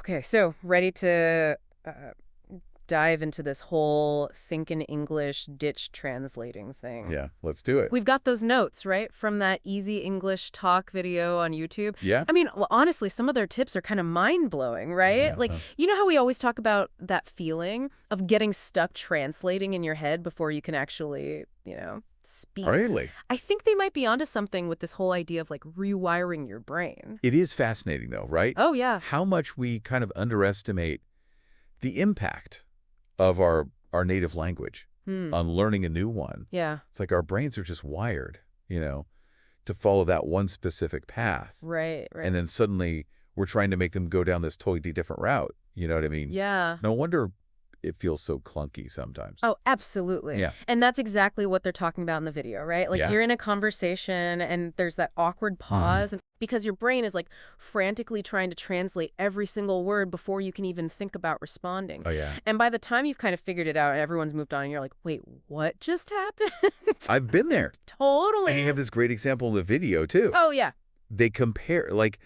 Okay, so ready to uh, dive into this whole think in English, ditch translating thing. Yeah, let's do it. We've got those notes, right, from that Easy English Talk video on YouTube. Yeah? I mean, well, honestly, some of their tips are kind of mind-blowing, right? Like, Uh-huh. you know how we always talk about that feeling of getting stuck translating in your head before you can actually, speak? Really? I think they might be onto something with this whole idea of, like, rewiring your brain. It is fascinating, though, right? Oh, yeah. How much we kind of underestimate the impact of our native language on learning a new one. Yeah. It's like our brains are just wired, to follow that one specific path. Right. And then suddenly we're trying to make them go down this totally different route. You know what I mean? Yeah. No wonder it feels so clunky sometimes. Oh, absolutely. Yeah. And that's exactly what they're talking about in the video, right? Like Yeah. you're in a conversation and there's that awkward pause and because your brain is like frantically trying to translate every single word before you can even think about responding. Oh, yeah. And by the time you've kind of figured it out and everyone's moved on and you're like, wait, what just happened? I've been there. Totally. And you have this great example in the video, too. Oh, yeah. They compare, like,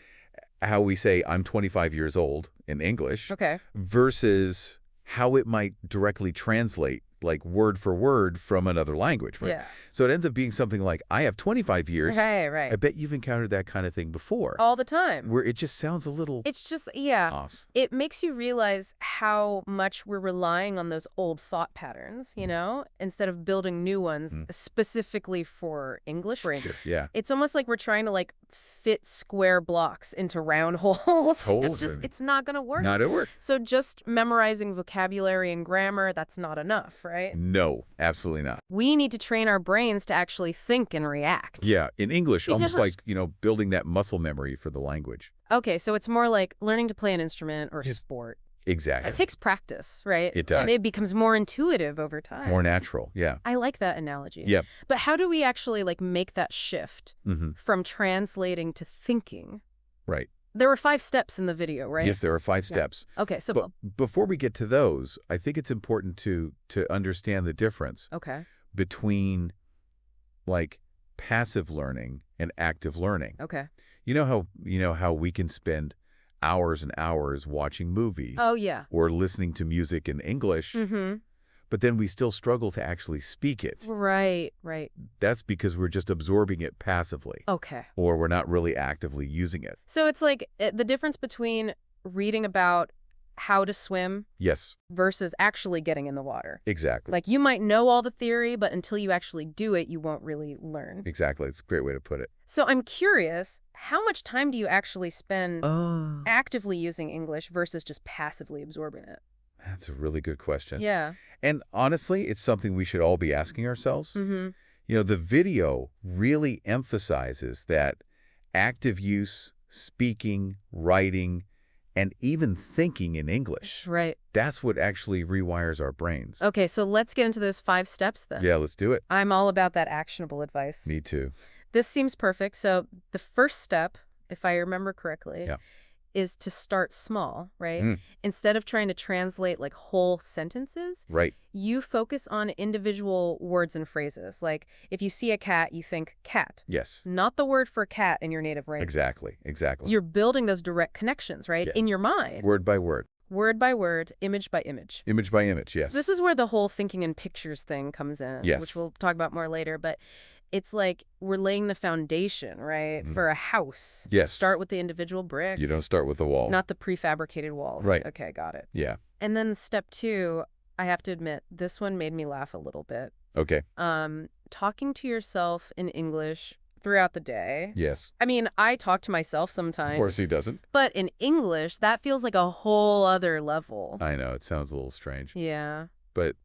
how we say, I'm 25 years old in English. Okay. Versus how it might directly translate, like word for word from another language, right? Yeah. So it ends up being something like, I have 25 years. Right. I bet you've encountered that kind of thing before. All the time. Where it just sounds a little It's just, yeah. off. It makes you realize how much we're relying on those old thought patterns, instead of building new ones specifically for English brain. Sure, yeah. It's almost like we're trying to like fit square blocks into round holes. Totally. It's not going to work. Not at work. So just memorizing vocabulary and grammar, that's not enough, right? No, absolutely not. We need to train our brains to actually think and react. Yeah, in English, almost Yes. like, building that muscle memory for the language. Okay, so it's more like learning to play an instrument or a sport. Exactly. It takes practice, right? It does. And it becomes more intuitive over time. More natural, yeah. I like that analogy. Yep. But how do we actually like make that shift from translating to thinking? Right. There were 5 steps in the video, right? Yes, there are 5 steps. Okay, so But before we get to those, I think it's important to understand the difference okay. between, like, passive learning and active learning. Okay. You know how we can spend hours and hours watching movies Oh, yeah. or listening to music in English, but then we still struggle to actually speak it. Right. That's because we're just absorbing it passively, Okay. or we're not really actively using it. So it's like the difference between reading about how to swim Yes, versus actually getting in the water. exactly. Like you might know all the theory, but until you actually do it, you won't really learn. Exactly. It's a great way to put it. So I'm curious, how much time do you actually spend actively using English versus just passively absorbing it? That's a really good question. Yeah. And honestly, it's something we should all be asking ourselves. Mm-hmm. The video really emphasizes that active use, speaking, writing, and even thinking in English. Right. That's what actually rewires our brains. Okay, so let's get into those 5 steps then. Yeah, let's do it. I'm all about that actionable advice. Me too. This seems perfect. So the first step, if I remember correctly, Yeah. is to start small, right? Mm. Instead of trying to translate like whole sentences, Right. you focus on individual words and phrases. Like if you see a cat, you think cat, Yes. not the word for cat in your native language. Exactly. You're building those direct connections, right? Yeah. In your mind. Word by word. Word by word, image by image. Image by image, yes. This is where the whole thinking in pictures thing comes in, Yes. which we'll talk about more later. But it's like we're laying the foundation, right, for a house. Yes. Start with the individual bricks. You don't start with the wall. Not the prefabricated walls. Right. Okay, got it. Yeah. And then step 2, I have to admit, this one made me laugh a little bit. Okay. Talking to yourself in English throughout the day. Yes. I mean, I talk to myself sometimes. Of course he doesn't. But in English, that feels like a whole other level. I know. It sounds a little strange. Yeah. But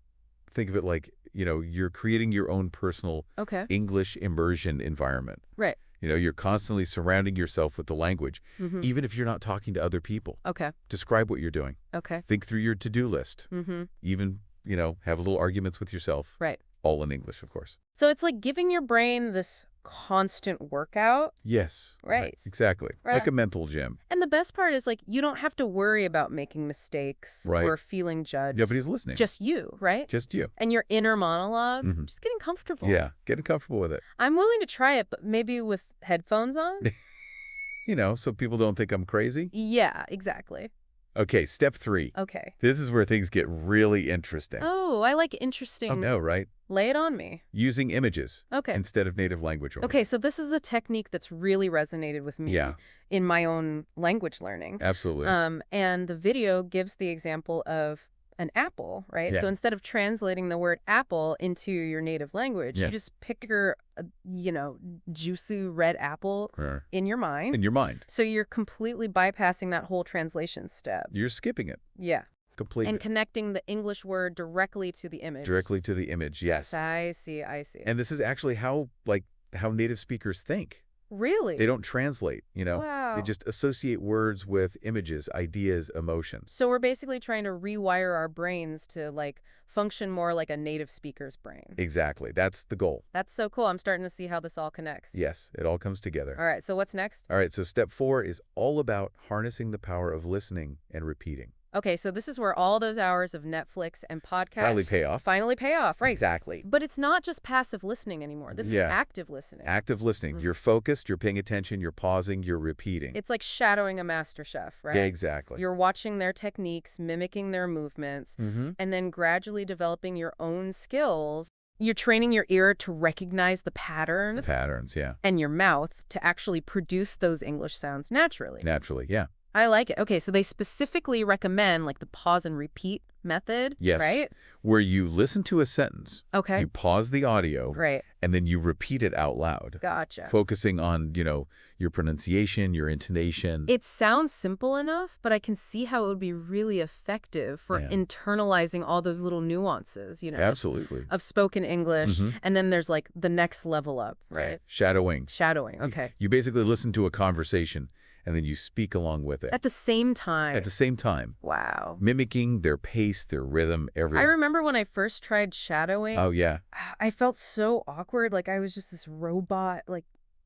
think of it like, you're creating your own personal Okay. English immersion environment. Right. You're constantly surrounding yourself with the language, Mm-hmm. even if you're not talking to other people. Okay. Describe what you're doing. Okay. Think through your to-do list. Mm-hmm. Even, have little arguments with yourself. Right. All in English, of course. So it's like giving your brain this constant workout. Yes. Right. Exactly. Right. Like a mental gym. And the best part is like you don't have to worry about making mistakes Right. or feeling judged. Nobody's listening. Just you, right? Just you. And your inner monologue, Mhm. just getting comfortable. Yeah. Getting comfortable with it. I'm willing to try it, but maybe with headphones on? So people don't think I'm crazy. Yeah, exactly. Okay, step 3. Okay. This is where things get really interesting. Oh, I like Oh, interesting. no, right? Lay it on me. Using images Okay. instead of native language only. Okay, so this is a technique that's really resonated with me Yeah, in my own language learning. absolutely. And the video gives the example of an apple, right? Yeah. So instead of translating the word apple into your native language, Yeah. you just pick your, juicy red apple Sure. in your mind. In your mind. So you're completely bypassing that whole translation step. You're skipping it Yeah. completely. And connecting the English word directly to the image. Directly to the image, yes. I see, I see. And this is actually how native speakers think. Really? They don't translate, Wow. They just associate words with images, ideas, emotions. So we're basically trying to rewire our brains to, function more like a native speaker's brain. Exactly. That's the goal. That's so cool. I'm starting to see how this all connects. Yes, it all comes together. All right, so what's next? All right, so step 4 is all about harnessing the power of listening and repeating. Okay, so this is where all those hours of Netflix and podcasts Finally pay off. right? Exactly. But it's not just passive listening anymore. This is Yeah. active listening. Active listening. You're focused, you're paying attention, you're pausing, you're repeating. It's like shadowing a master chef, right? Yeah, exactly. You're watching their techniques, mimicking their movements, and then gradually developing your own skills. You're training your ear to recognize the patterns Patterns, yeah. and your mouth to actually produce those English sounds naturally. Naturally, yeah. I like it. Okay, so they specifically recommend the pause and repeat method, Yes. right? Where you listen to a sentence, Okay. you pause the audio, Right. and then you repeat it out loud. Gotcha. Focusing on, your pronunciation, your intonation. It sounds simple enough, but I can see how it would be really effective for Yeah. internalizing all those little nuances, Absolutely. of spoken English. And then there's the next level up, right? Shadowing. Shadowing. Okay. You basically listen to a conversation, and then you speak along with it. At the same time. At the same time. Wow. Mimicking their pace, their rhythm, I everything. remember when I first tried shadowing. Oh, yeah. I felt so awkward. I was just this robot,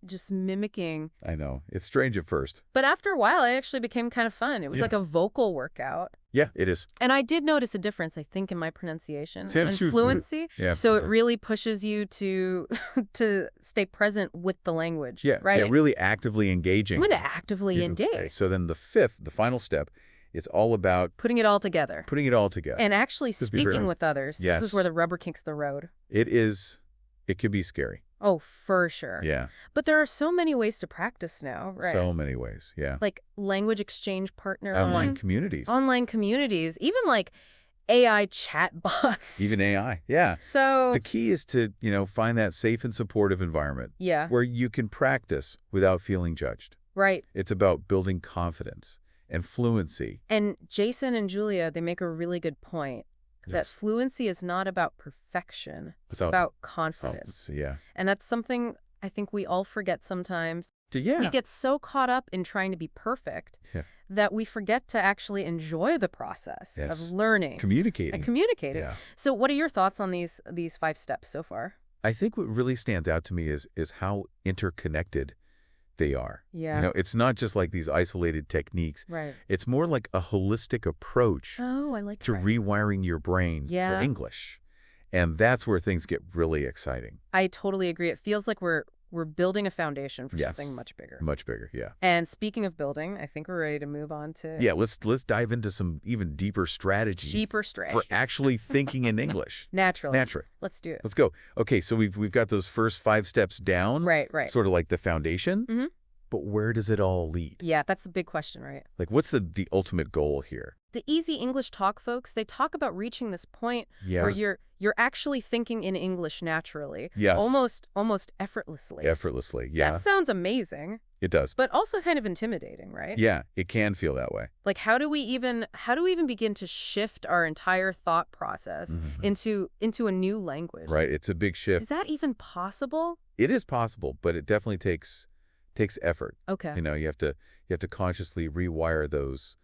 just mimicking. I know. It's strange at first. But after a while, it actually became kind of fun. It was Yeah. like a vocal workout. Yeah, it is. And I did notice a difference, I think, in my pronunciation Yeah, and true. fluency. Yeah. So it really pushes you to to stay present with the language. Yeah, Right? yeah, really actively engaging. I'm going to actively Okay, engage. so then the final step, is all about Putting it all together. putting it all together. And actually Just be very- speaking with others. Yes. This is where the rubber kinks the road. It could be scary. Oh, for sure. Yeah, But there are so many ways to practice now, right? so many ways. Yeah. Like language exchange partner. Online communities. Online communities. Even AI chatbots. Even AI. Yeah. So, The key is to, find that safe and supportive environment yeah, where you can practice without feeling judged. right. It's about building confidence and fluency. And Jason and Julia, they make a really good point that Yes. fluency is not about perfection. It's Without about confidence. Yeah. And that's something I think we all forget sometimes. Yeah. We get so caught up in trying to be perfect Yeah. that we forget to actually enjoy the process Yes. of learning Communicating. and communicating. Yeah. So what are your thoughts on these 5 steps so far? I think what really stands out to me is how interconnected they are. Yeah. It's not just like these isolated techniques. Right. It's more like a holistic approach Oh, I like to that. rewiring your brain Yeah. for English. And that's where things get really exciting. I totally agree. It feels like we're building a foundation for Yes. something much bigger. Much bigger, yeah. And speaking of building, I think we're ready to move on to Yeah, let's dive into some even deeper strategies deeper for strategy. actually thinking in English. Naturally. Naturally. Let's do it. Let's go. Okay, so we've got those first 5 steps down. Right. Sort of like the foundation. Mhm. But where does it all lead? Yeah, that's the big question, right? Like, what's the ultimate goal here? The Easy English Talk folks, they talk about reaching this point Yeah. where you're actually thinking in English naturally. Yes. Almost effortlessly. Effortlessly, yeah. That sounds amazing, It does. but also kind of intimidating, right? Yeah, it can feel that way. Like how do we even begin to shift our entire thought process into a new language? Right, it's a big shift. Is that even possible? It is possible, but it definitely takes effort. Okay. You have to consciously rewire those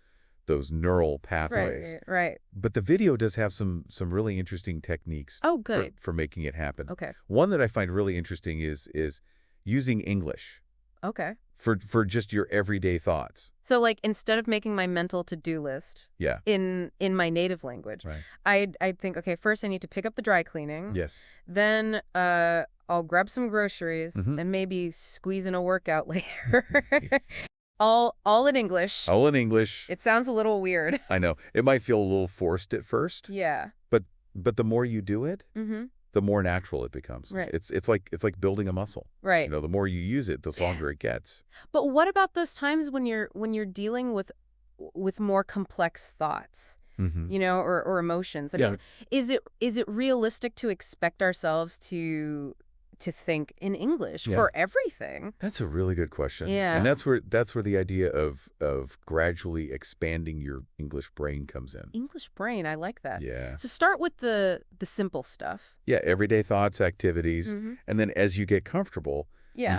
neural pathways. Right. But the video does have some really interesting techniques Oh, good. for making it happen. Okay. One that I find really interesting is using English Okay. for just your everyday thoughts. So instead of making my mental to-do list Yeah. in my native language, Right. I'd think, okay, first I need to pick up the dry cleaning. Yes. Then I'll grab some groceries and maybe squeeze in a workout later. All in English. All in English. It sounds a little weird. I know. It might feel a little forced at first, Yeah. but the more you do it, Mm-hmm. the more natural it becomes. Right. It's like building a muscle. Right. You know, the more you use it, the stronger it gets. But what about those times when you're dealing with more complex thoughts, Mm-hmm. or emotions? I Yeah. mean, is it realistic to expect ourselves to think in English Yeah. for everything? That's a really good question. Yeah. And that's where the idea of gradually expanding your English brain comes in. English brain, I like that. Yeah. So start with the simple stuff. Yeah, everyday thoughts, activities, Mm-hmm. and then as you get comfortable, Yeah.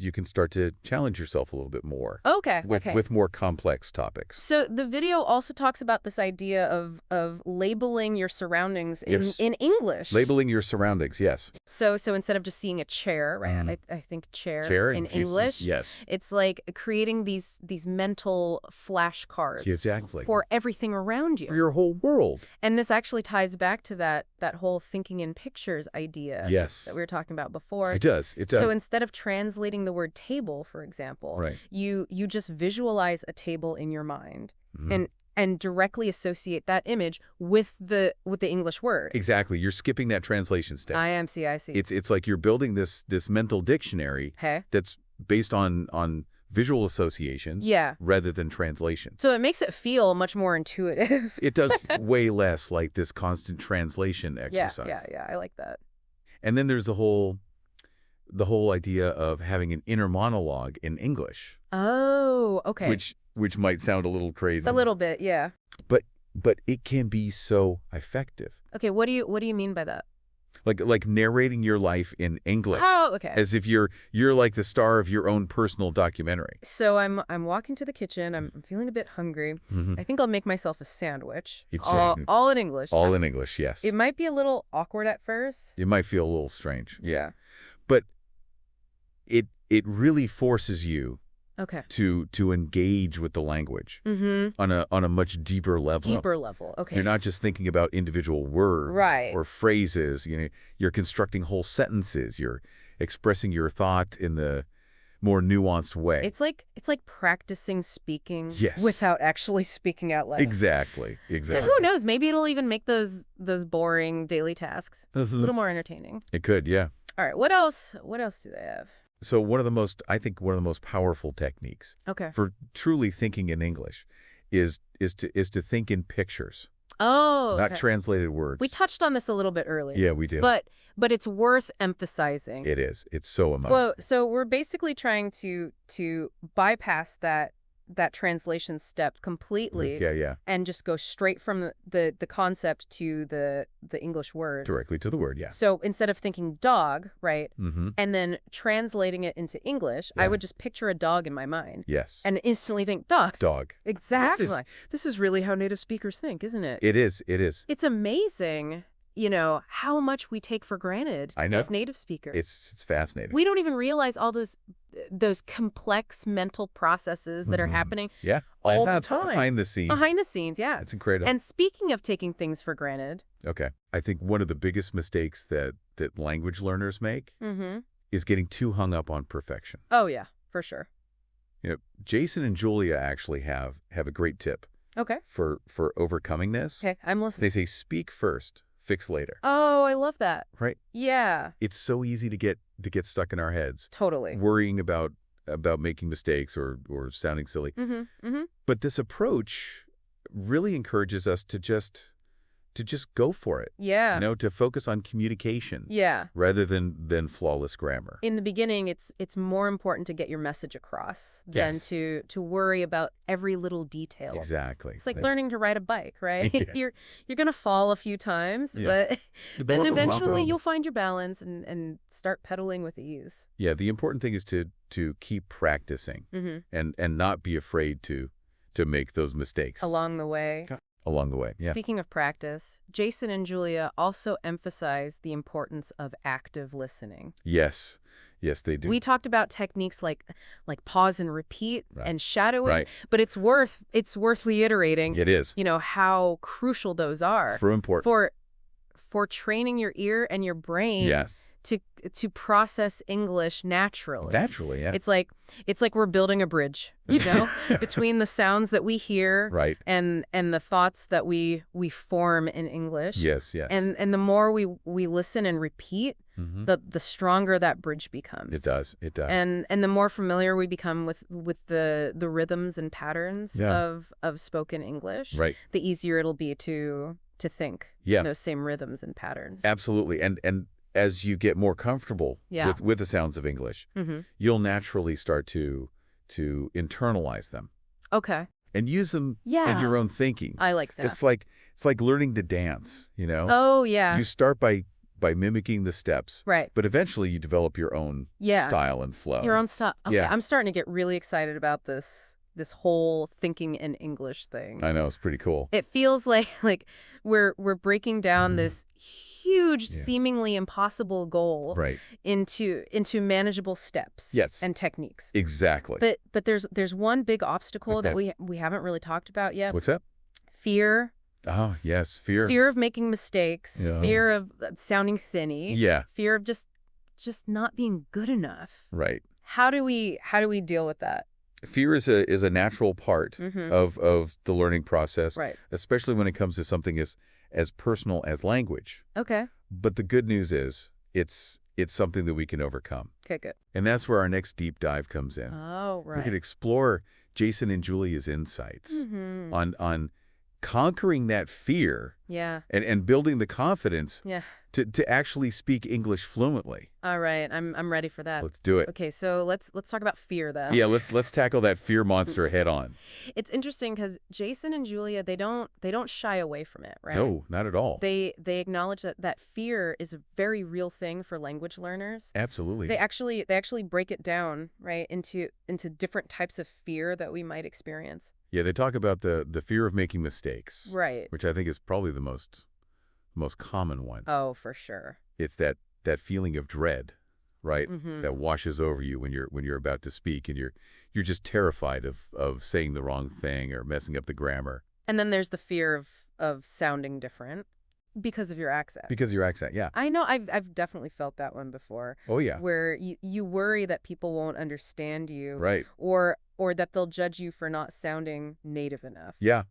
you can start to challenge yourself a little bit more Okay. with more complex topics. So the video also talks about this idea of labeling your surroundings Yes. in English. Labeling your surroundings, yes. So instead of just seeing a chair, right? Mhm. I think chair, Chair in and Jason, English. yes. It's like creating these mental flashcards Exactly. for everything around For you. your whole world. And this actually ties back to that whole thinking in pictures idea Yes. that we were talking about before. It does. It does. So instead of translating the word table, for example, Right. you just visualize a table in your mind Mhm. and directly associate that image with the English word. Exactly. You're skipping that translation step. I see. It's like you're building this mental dictionary Okay. that's based on visual associations Yeah. rather than translation. So it makes it feel much more intuitive. It does way less like this constant translation exercise. Yeah. I like that. And then there's the whole idea of having an inner monologue in English, Oh, okay. which might sound a little crazy. It's a little bit, yeah. but it can be so effective. Okay, what do you mean by that? Like narrating your life in English. Oh, okay. As if you're like the star of your own personal documentary. So I'm walking to the kitchen. I'm feeling a bit hungry. Mhm. I think I'll make myself a sandwich. It's All in English. all in English, yes. It might be a little awkward at first. It might feel a little strange. Yeah. But it really forces you Okay. to engage with the language Mm-hmm. on a much deeper level. Deeper level. Okay. You're not just thinking about individual words Right. or phrases. You're constructing whole sentences. You're expressing your thought in the more nuanced way. It's like practicing speaking Yes. without actually speaking out loud. Exactly. So who knows? Maybe it'll even make those boring daily tasks a Mhm. little more entertaining. It could, yeah. All right. What else? What else do they have? So I think one of the most powerful techniques Okay. for truly thinking in English is to think in pictures, Oh, not okay. translated words. We touched on this a little bit earlier. Yeah, we do. But it's worth emphasizing. It is. It's so emotional. So we're basically trying to bypass that translation step completely Yeah. and just go straight from the concept to the English word. Directly to the word, yeah. So instead of thinking dog, right, Mm-hmm. and then translating it into English, I Yeah. would just picture a dog in my mind Yes. and instantly think dog. Dog. Exactly. This is really how native speakers think, isn't it? It is. It is. It's amazing, how much we take for granted I know. as native speakers. It's fascinating. We don't even realize all those complex mental processes that are Mhm. happening Yeah. all the Behind- time. Behind the scenes. behind the scenes. Yeah. It's incredible. And speaking of taking things for granted, Okay. I think one of the biggest mistakes that language learners make mm-hmm. is getting too hung up on perfection. Oh yeah, for sure. Jason and Julia actually have a great tip Okay. for overcoming this. Okay, I'm listening. They say speak first, fix later. Oh, I love that. Right? Yeah, It's so easy to get stuck in our heads, totally. worrying about making mistakes or sounding silly. Mm-hmm. Mm-hmm. But this approach really encourages us to just go for it. Yeah. To focus on communication Yeah. rather than flawless grammar. In the beginning, it's more important to get your message across than Yes. to worry about every little detail. Exactly. It's like learning to ride a bike, right? Yes. You're gonna fall a few times, Yeah. but then eventually you'll find your balance and start pedaling with ease. Yeah, the important thing is to keep practicing Mm-hmm. and not be afraid to make those mistakes Along the way. along the way. Yeah. Speaking of practice, Jason and Julia also emphasize the importance of active listening. Yes. Yes, they do. We talked about techniques like pause and repeat Right. and shadowing, Right. but it's worth reiterating. It is. How crucial those are For important. for training your ear and your brain Yes. to process English naturally. Naturally, yeah. It's like we're building a bridge, between the sounds that we hear Right. and the thoughts that we form in English. Yes, yes. And the more we listen and repeat, the stronger that bridge becomes. It does. It does. And the more familiar we become with the rhythms and patterns of spoken English, Right. the easier it'll be to think Yeah. those same rhythms and patterns. Absolutely. And as you get more comfortable with the sounds of English, you'll naturally start to internalize them Okay. and use them in your own thinking. I like that. It's like learning to dance, Oh, yeah. You start by mimicking the steps. Right. But eventually you develop your own style and flow. Your own style. Okay, Yeah. I'm starting to get really excited about this whole thinking in English thing. I know, it's pretty cool. It feels like we're breaking down this huge, seemingly impossible goal Right. into manageable steps and techniques. Exactly. But there's one big obstacle that we haven't really talked about yet. What's that? Fear. Oh, yes, fear. Fear of making mistakes. Yeah. Fear of sounding thinny. Yeah. Fear of just not being good enough. Right. How do we deal with that? Fear is a natural part of the learning process, Right. especially when it comes to something as personal as language. Okay. But the good news is it's something that we can overcome. Okay, good. And that's where our next deep dive comes in. Oh, right. We could explore Jason and Julia's insights on conquering that fear and building the confidence to actually speak English fluently. All right, I'm ready for that. Let's do it. Okay, so let's talk about fear, though. Yeah, let's tackle that fear monster head on. It's interesting because Jason and Julia, they don't shy away from it, right? No, not at all. They acknowledge that fear is a very real thing for language learners. Absolutely. They actually break it down, right, into different types of fear that we might experience. Yeah, they talk about the fear of making mistakes, right? Which I think is probably the most common one. Oh, for sure. It's that feeling of dread, right? That washes over you when you're about to speak, and you're just terrified of saying the wrong thing or messing up the grammar. And then there's the fear of sounding different because of your accent. Because of your accent, yeah. I know. I've definitely felt that one before. Oh yeah. Where you worry that people won't understand you, right? Or that they'll judge you for not sounding native enough. Yeah,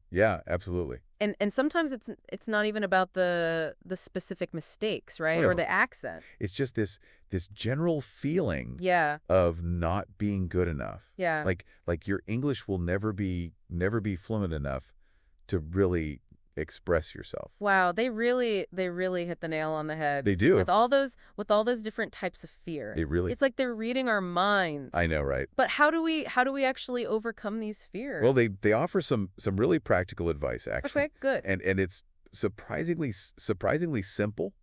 absolutely. And sometimes it's not even about the specific mistakes, right? Or the accent. It's just this general feeling of not being good enough. Yeah. Like your English will never be fluent enough to really express yourself. Wow, they really hit the nail on the head. They do. With all those different types of fear. It's like they're reading our minds. I know, right? But how do we actually overcome these fears? Well, they offer some really practical advice, actually. Okay, good. And it's surprisingly simple,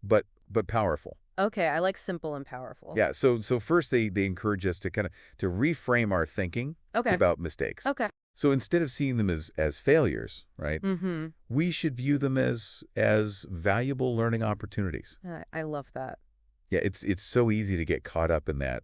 but powerful. Okay, I like simple and powerful. Yeah, so first they encourage us to to reframe our thinking about mistakes. Okay. So instead of seeing them as failures, right? We should view them as valuable learning opportunities. I love that. Yeah, it's so easy to get caught up in that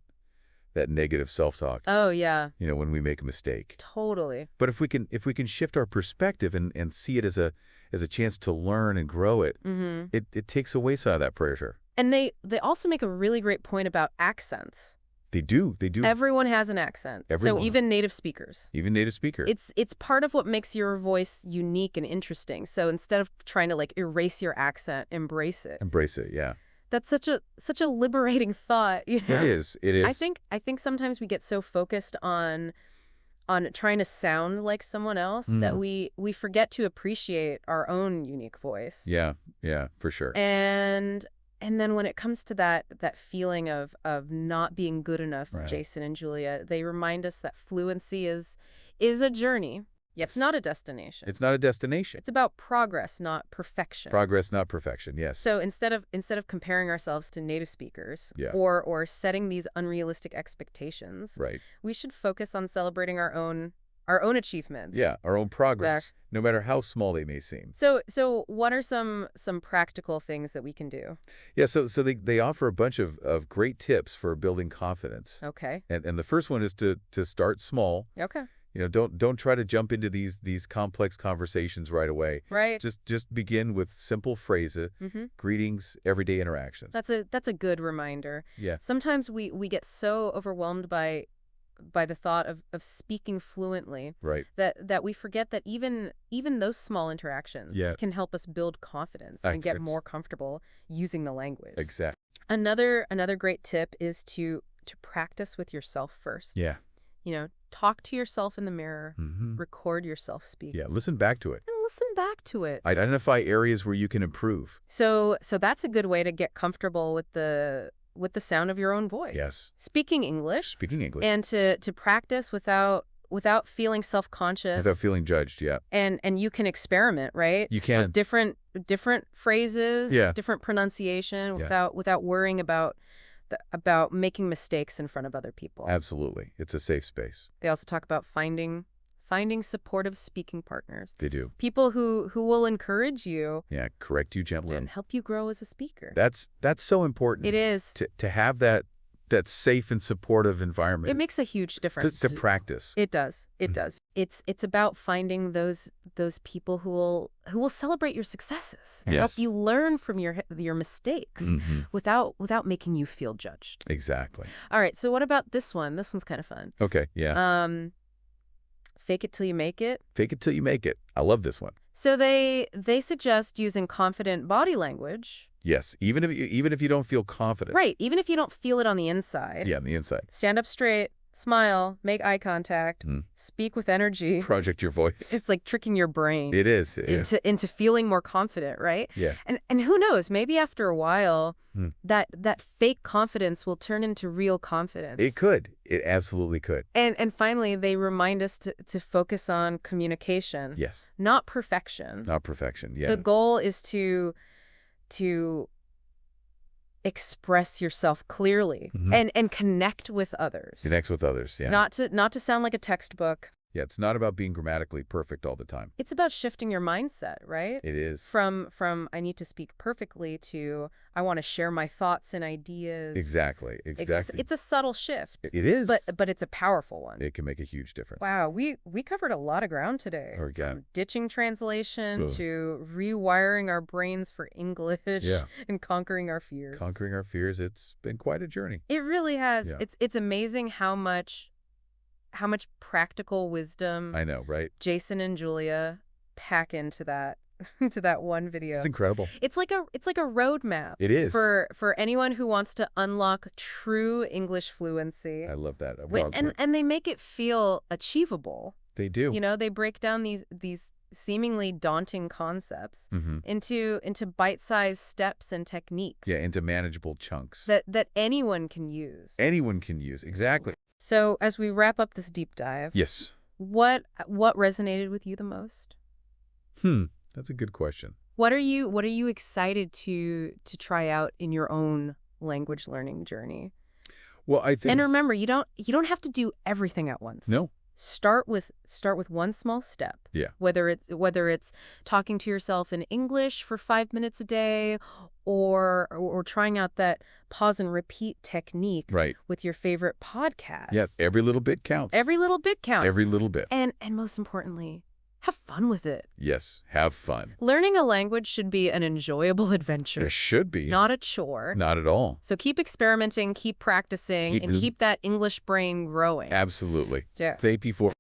negative self-talk. Oh yeah. When we make a mistake. Totally. But if we can shift our perspective and see it as a chance to learn and grow it, it takes away some of that pressure. And they also make a really great point about accents. They do. Everyone has an accent. Everyone. So even native speakers. Even native speakers. It's part of what makes your voice unique and interesting. So instead of trying to erase your accent, embrace it. Embrace it, yeah. That's such a liberating thought. It is. It is. I think sometimes we get so focused on trying to sound like someone else that we forget to appreciate our own unique voice. Yeah, for sure. And then when it comes to that feeling of not being good enough, right. Jason and Julia, they remind us that fluency is a journey. It's not a destination. It's not a destination. It's about progress, not perfection. Progress, not perfection. Yes. So instead of comparing ourselves to native speakers, yeah. or setting these unrealistic expectations, right. we should focus on celebrating our own achievements. Yeah, our own progress, no matter how small they may seem. So what are some practical things that we can do? Yeah, so they offer a bunch of great tips for building confidence. Okay. And the first one is to start small. Okay. Don't try to jump into these complex conversations right away. Right. Just begin with simple phrases, greetings, everyday interactions. That's a good reminder. Yeah. Sometimes we get so overwhelmed by the thought of speaking fluently, right, that we forget that even those small interactions can help us build confidence and get more comfortable using the language. Exactly. Another great tip is to practice with yourself first. Yeah. Talk to yourself in the mirror, record yourself speak. Yeah, listen back to it. And listen back to it. Identify areas where you can improve. So that's a good way to get comfortable with the sound of your own voice. Yes. Speaking English. And to practice without feeling self-conscious. Without feeling judged, yeah. And you can experiment, right? You can. With different phrases, different pronunciation, without worrying about making mistakes in front of other people. Absolutely. It's a safe space. They also talk about finding supportive speaking partners. They do. People who will encourage you. Yeah, correct you gently. And help you grow as a speaker. That's so important. It is. To have that safe and supportive environment. It makes a huge difference. To practice. It does. It does. It's about finding those people who will celebrate your successes and help you learn from your mistakes without making you feel judged. Exactly. All right. So what about this one? This one's kind of fun. Okay. Yeah. Fake it till you make it. Fake it till you make it. I love this one. So they suggest using confident body language. Yes, even if you don't feel confident. Right, even if you don't feel it on the inside. Yeah, on the inside. Stand up straight, smile, make eye contact, speak with energy. Project your voice. It's like tricking your brain. It is. Into feeling more confident, right? Yeah. And who knows, maybe after a while, that fake confidence will turn into real confidence. It could. It absolutely could. And finally, they remind us to focus on communication. Yes. Not perfection. Not perfection, yeah. The goal is to express yourself clearly and connect with others. Connect with others, yeah. Not to sound like a textbook. Yeah, it's not about being grammatically perfect all the time. It's about shifting your mindset, right? It is. From I need to speak perfectly to I want to share my thoughts and ideas. Exactly. It's a subtle shift. It is. But it's a powerful one. It can make a huge difference. Wow, we covered a lot of ground today. From ditching translation to rewiring our brains for English and conquering our fears. Conquering our fears, it's been quite a journey. It really has. Yeah. It's amazing how much practical wisdom I know, right? Jason and Julia pack into that one video. It's incredible. It's like a roadmap. It is. For anyone who wants to unlock true English fluency. I love that. And they make it feel achievable. They do. They break down these seemingly daunting concepts into bite-sized steps and techniques. Yeah, into manageable chunks. That anyone can use. Anyone can use, exactly. So as we wrap up this deep dive, yes, what resonated with you the most? That's a good question. What are you excited to try out in your own language learning journey? Well, I think. And remember, you don't have to do everything at once. No. Start with one small step. Yeah. Whether it's talking to yourself in English for 5 minutes a day, or trying out that pause and repeat technique with your favorite podcast. Yeah, every little bit counts. Every little bit counts. Every little bit. And most importantly, have fun with it. Yes, have fun. Learning a language should be an enjoyable adventure. It should be. Not a chore. Not at all. So keep experimenting, keep practicing, and keep that English brain growing. Absolutely. Yeah. Thank you for